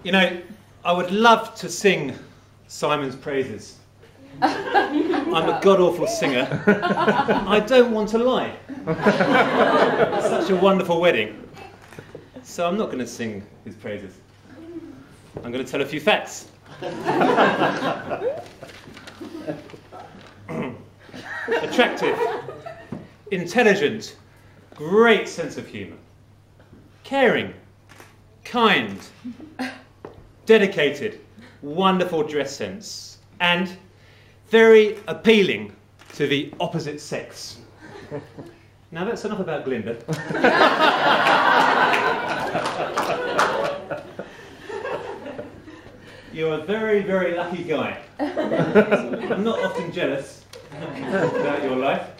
You know, I would love to sing Simon's praises. I'm a god-awful singer. I don't want to lie. It's such a wonderful wedding. So I'm not going to sing his praises. I'm going to tell a few facts. Attractive, intelligent, great sense of humour, caring, kind, dedicated, wonderful dress sense, and very appealing to the opposite sex. Now that's enough about Glinda. You're a very, very lucky guy. I'm not often jealous about your life.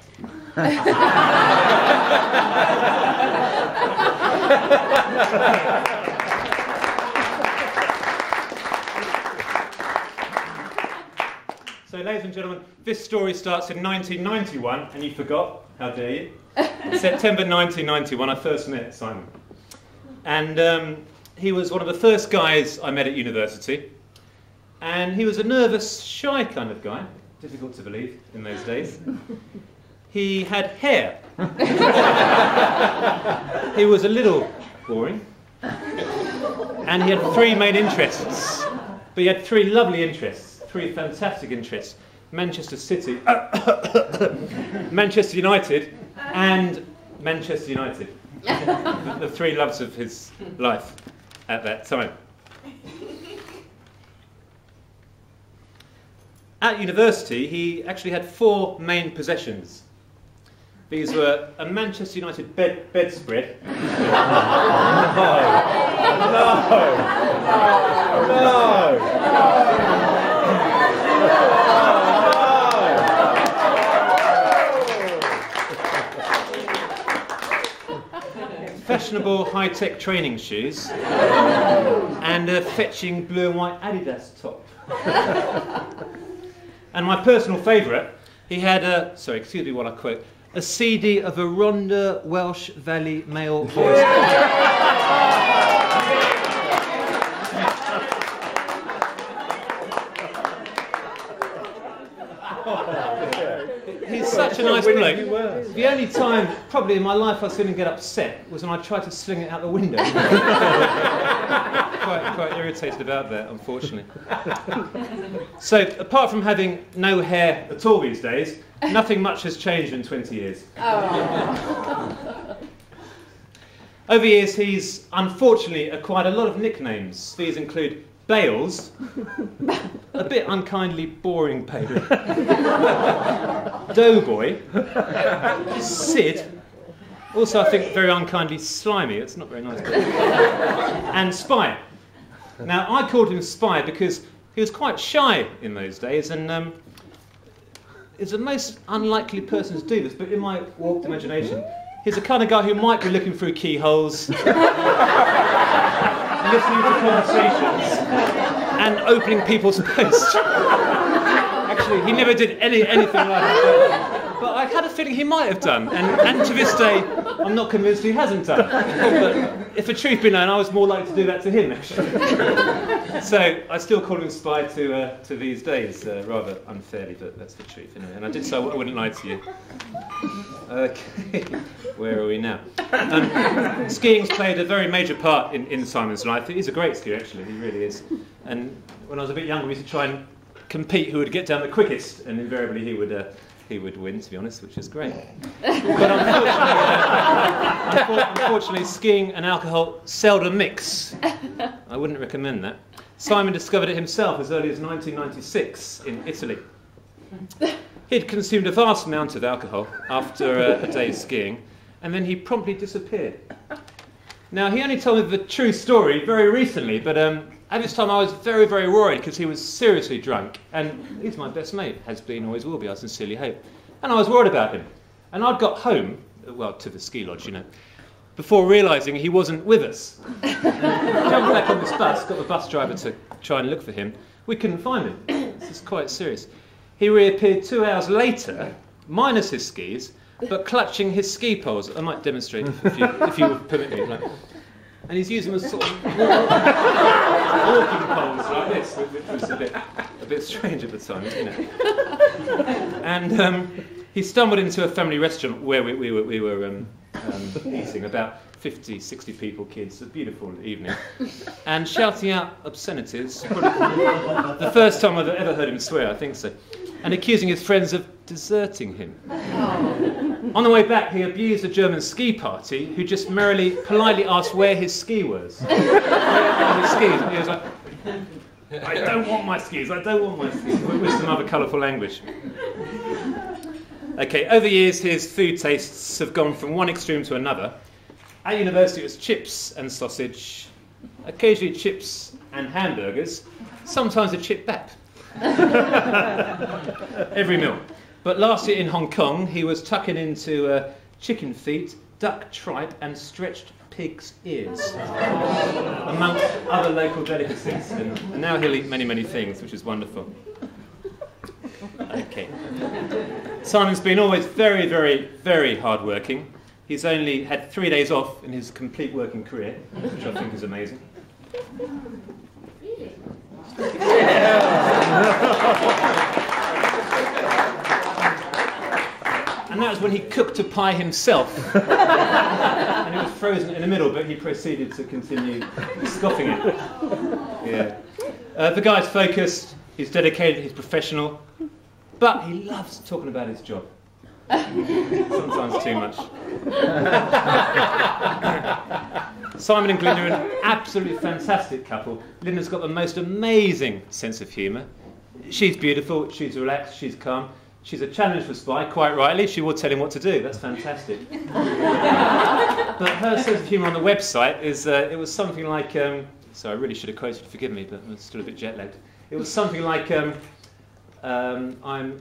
So, ladies and gentlemen, this story starts in 1991, and you forgot, how dare you? September 1991, I first met Simon. And he was one of the first guys I met at university. And he was a nervous, shy kind of guy, difficult to believe in those days. He had hair. He was a little boring. And he had three main interests. But he had three lovely interests, three fantastic interests. Manchester City, Manchester United, and Manchester United. The three loves of his life at that time. At university, he actually had four main possessions. These were a Manchester United bedspread. Fashionable high-tech training shoes and a fetching blue and white Adidas top. And my personal favourite, he had a, sorry, excuse me while I quote, a CD of a Rhondda Welsh Valley male voice. He's such a nice bloke. The only time, probably in my life, I've seen him get upset was when I tried to sling it out the window. quite irritated about that, unfortunately. So, apart from having no hair at all these days, nothing much has changed in 20 years. Oh. Over the years, he's unfortunately acquired a lot of nicknames. These include Bales, a bit unkindly boring Pedro, Doughboy, Sid, also I think very unkindly Slimy, it's not very nice, and Spy. Now I called him Spy because he was quite shy in those days, and is the most unlikely person to do this, but in my warped imagination, he's the kind of guy who might be looking through keyholes, listening to conversations, and opening people's posts. Actually, he never did anything like that, but I had a feeling he might have done, and to this day, I'm not convinced he hasn't done. But if the truth be known, I was more likely to do that to him, actually. So I still call him Spy to these days, rather unfairly, but that's the truth, anyway. And I did so I wouldn't lie to you. Okay, where are we now? Skiing's played a very major part in Simon's life. He's a great skier, actually, he really is. And when I was a bit younger, we used to try and compete who would get down the quickest, and invariably he would win, to be honest, which is great. But unfortunately, skiing and alcohol seldom mix. I wouldn't recommend that. Simon discovered it himself as early as 1996 in Italy. He'd consumed a vast amount of alcohol after a day's skiing, and then he promptly disappeared. Now, he only told me the true story very recently, but at this time I was very, very worried because he was seriously drunk, and he's my best mate, has been, always will be, I sincerely hope. And I was worried about him. And I'd got home, well, to the ski lodge, you know, before realising he wasn't with us. Jumped back on this bus, got the bus driver to try and look for him. We couldn't find him. This is quite serious. He reappeared 2 hours later, minus his skis, but clutching his ski poles. I might demonstrate if you would permit me. Like. and he's using them as sort of walking poles like this, which was a bit strange at the time, isn't it? And he stumbled into a family restaurant where we were eating, about 50, 60 people, kids, a beautiful evening, and shouting out obscenities, the first time I've ever heard him swear, I think so, and accusing his friends of deserting him. On the way back, he abused a German ski party who just merrily, politely asked where his ski was. Where are his skis? And he was like, I don't want my skis, I don't want my skis, with some other colourful language. Okay, over the years, his food tastes have gone from one extreme to another. At university, it was chips and sausage, occasionally chips and hamburgers, sometimes a chip bap. Every meal. But last year in Hong Kong, he was tucking into chicken feet, duck tripe and stretched pig's ears, amongst other local delicacies. And now he'll eat many, many things, which is wonderful. Okay. Simon's been always very, very, very hard-working. He's only had 3 days off in his complete working career, which I think is amazing. Really? And that was when he cooked a pie himself. And it was frozen in the middle, but he proceeded to continue scoffing it. Yeah. The guy's focused, he's dedicated, he's professional, but he loves talking about his job. Sometimes too much. Simon and Glinda are an absolutely fantastic couple. Linda's got the most amazing sense of humour. She's beautiful, she's relaxed, she's calm. She's a challenge for Spy, quite rightly. She will tell him what to do. That's fantastic. But her sense of humour on the website is, it was something like, so I really should have quoted, forgive me, but I'm still a bit jet-lagged. It was something like, I'm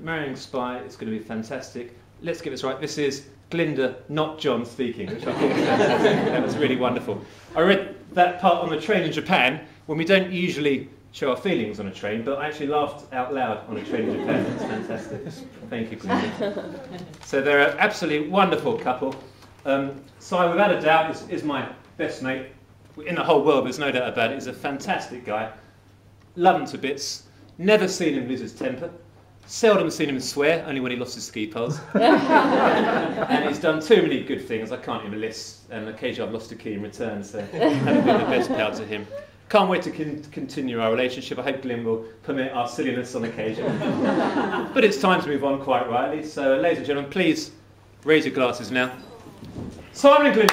marrying Spy, it's going to be fantastic. Let's get this right, this is Glinda, not John speaking, which I thought was fantastic. That was really wonderful. I read that part on the train in Japan, when we don't usually show our feelings on a train, but I actually laughed out loud on a train in Japan. That's fantastic. Thank you, Glinda. So they're an absolutely wonderful couple. Si, without a doubt, is my best mate. In the whole world, there's no doubt about it. He's a fantastic guy. Love him to bits. Never seen him lose his temper. Seldom seen him swear, only when he lost his ski poles. And he's done too many good things. I can't even list. And occasionally I've lost a key in return, so I haven't been the best pal to him. Can't wait to continue our relationship. I hope Glyn will permit our silliness on occasion. But it's time to move on, quite rightly. So, ladies and gentlemen, please raise your glasses now. Simon and Glyn.